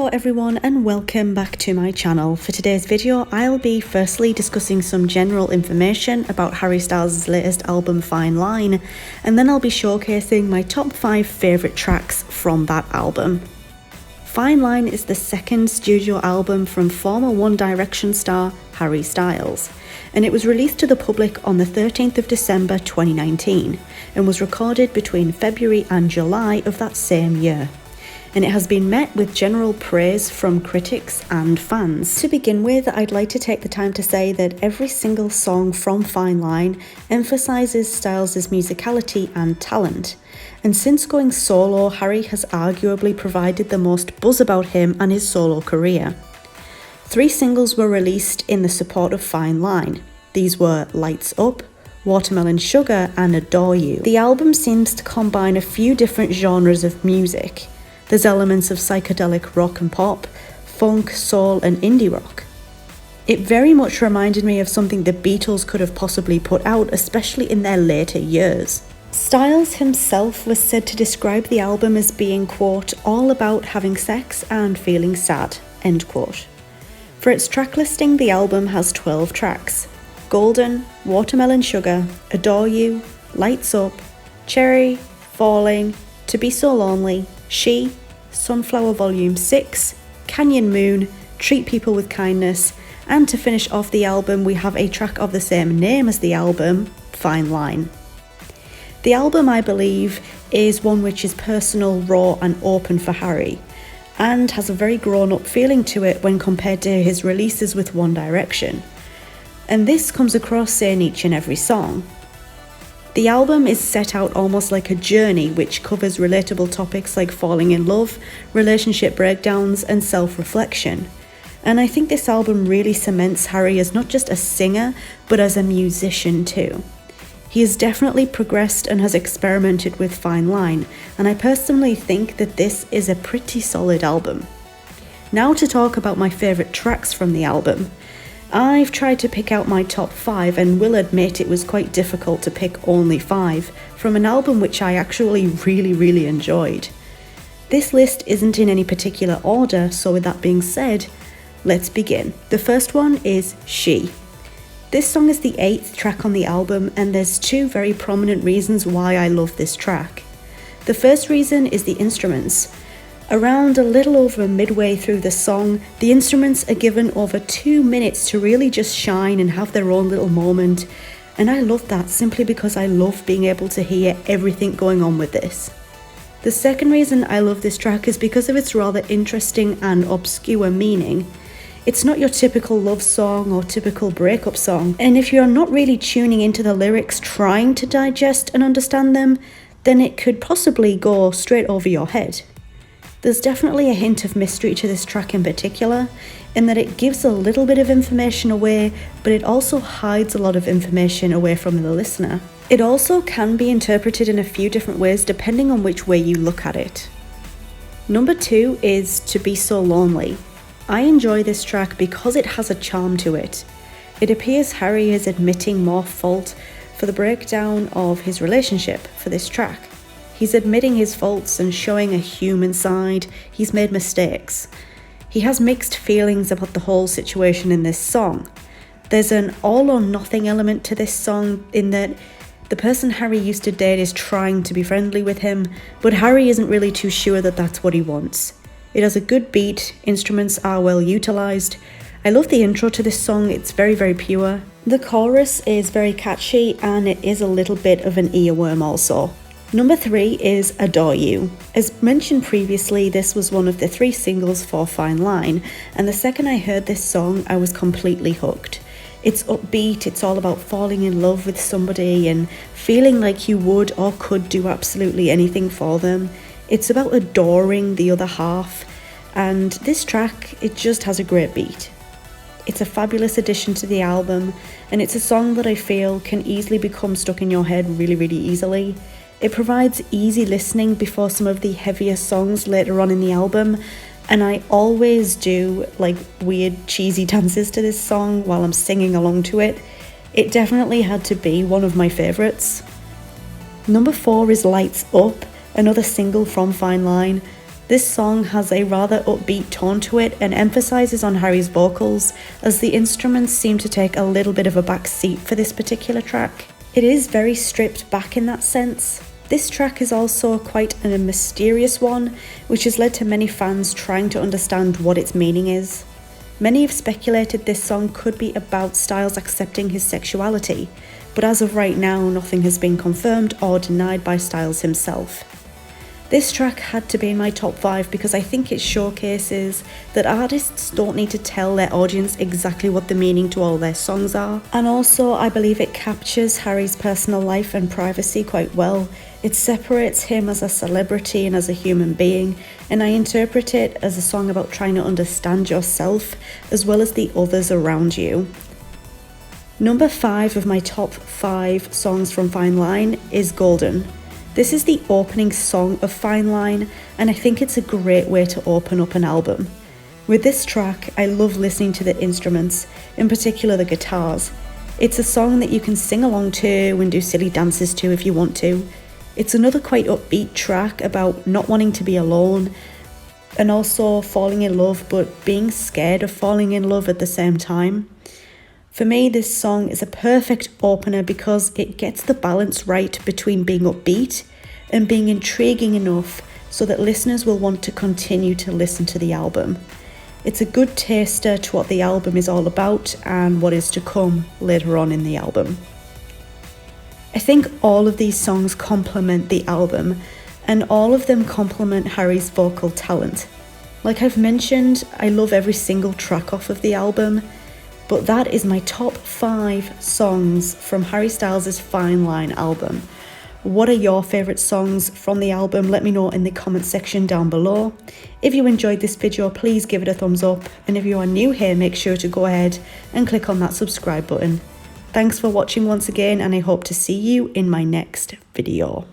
Hello everyone and welcome back to my channel. For today's video I'll be firstly discussing some general information about Harry Styles' latest album Fine Line, and then I'll be showcasing my top 5 favourite tracks from that album. Fine Line is the second studio album from former One Direction star Harry Styles, and it was released to the public on the 13th of December 2019 and was recorded between February and July of that same year. And it has been met with general praise from critics and fans. To begin with, I'd like to take the time to say that every single song from Fine Line emphasises Styles' musicality and talent. And since going solo, Harry has arguably provided the most buzz about him and his solo career. 3 singles were released in the support of Fine Line. These were Lights Up, Watermelon Sugar and Adore You. The album seems to combine a few different genres of music. There's elements of psychedelic rock and pop, funk, soul and indie rock. It very much reminded me of something the Beatles could have possibly put out, especially in their later years. Styles himself was said to describe the album as being, quote, all about having sex and feeling sad, end quote. For its track listing, the album has 12 tracks: Golden, Watermelon Sugar, Adore You, Lights Up, Cherry, Falling, To Be So Lonely, She, Sunflower Volume 6, Canyon Moon, Treat People with Kindness, and to finish off the album we have a track of the same name as the album, Fine Line. The album, I believe, is one which is personal, raw and open for Harry, and has a very grown-up feeling to it when compared to his releases with One Direction. And this comes across in each and every song. The album is set out almost like a journey which covers relatable topics like falling in love, relationship breakdowns and self-reflection. And I think this album really cements Harry as not just a singer, but as a musician too. He has definitely progressed and has experimented with Fine Line, and I personally think that this is a pretty solid album. Now to talk about my favourite tracks from the album. I've tried to pick out my top 5 and will admit it was quite difficult to pick only 5 from an album which I actually really enjoyed. This list isn't in any particular order, so with that being said, let's begin. The first one is She. This song is the 8th track on the album, and there's 2 very prominent reasons why I love this track. The first reason is the instruments. Around a little over midway through the song, the instruments are given over 2 minutes to really just shine and have their own little moment, and I love that simply because I love being able to hear everything going on with this. The second reason I love this track is because of its rather interesting and obscure meaning. It's not your typical love song or typical breakup song, and if you're not really tuning into the lyrics trying to digest and understand them, then it could possibly go straight over your head. There's definitely a hint of mystery to this track in particular, in that it gives a little bit of information away, but it also hides a lot of information away from the listener. It also can be interpreted in a few different ways depending on which way you look at it. Number 2 is To Be So Lonely. I enjoy this track because it has a charm to it. It appears Harry is admitting more fault for the breakdown of his relationship for this track. He's admitting his faults and showing a human side. He's made mistakes. He has mixed feelings about the whole situation in this song. There's an all or nothing element to this song in that the person Harry used to date is trying to be friendly with him, but Harry isn't really too sure that that's what he wants. It has a good beat, instruments are well utilised. I love the intro to this song, it's very pure. The chorus is very catchy and it is a little bit of an earworm also. Number 3 is Adore You. As mentioned previously, this was one of the 3 singles for Fine Line, and the second I heard this song, I was completely hooked. It's upbeat, it's all about falling in love with somebody and feeling like you would or could do absolutely anything for them. It's about adoring the other half, and this track, it just has a great beat. It's a fabulous addition to the album, and it's a song that I feel can easily become stuck in your head really easily. It provides easy listening before some of the heavier songs later on in the album, and I always do like weird cheesy dances to this song while I'm singing along to it. It definitely had to be one of my favourites. Number 4 is Lights Up, another single from Fine Line. This song has a rather upbeat tone to it and emphasises on Harry's vocals, as the instruments seem to take a little bit of a back seat for this particular track. It is very stripped back in that sense. This track is also quite a mysterious one, which has led to many fans trying to understand what its meaning is. Many have speculated this song could be about Styles accepting his sexuality, but as of right now, nothing has been confirmed or denied by Styles himself. This track had to be in my top 5 because I think it showcases that artists don't need to tell their audience exactly what the meaning to all their songs are. And also, I believe it captures Harry's personal life and privacy quite well. It separates him as a celebrity and as a human being, and I interpret it as a song about trying to understand yourself as well as the others around you. Number 5 of my top 5 songs from Fine Line is Golden. This is the opening song of Fine Line, and I think it's a great way to open up an album. With this track, I love listening to the instruments, in particular the guitars. It's a song that you can sing along to and do silly dances to if you want to. It's another quite upbeat track about not wanting to be alone and also falling in love, but being scared of falling in love at the same time. For me, this song is a perfect opener because it gets the balance right between being upbeat and being intriguing enough so that listeners will want to continue to listen to the album. It's a good taster to what the album is all about and what is to come later on in the album. I think all of these songs complement the album, and all of them complement Harry's vocal talent. Like I've mentioned, I love every single track off of the album, but that is my top 5 songs from Harry Styles' Fine Line album. What are your favourite songs from the album? Let me know in the comment section down below. If you enjoyed this video, please give it a thumbs up, and if you are new here, make sure to go ahead and click on that subscribe button. Thanks for watching once again, and I hope to see you in my next video.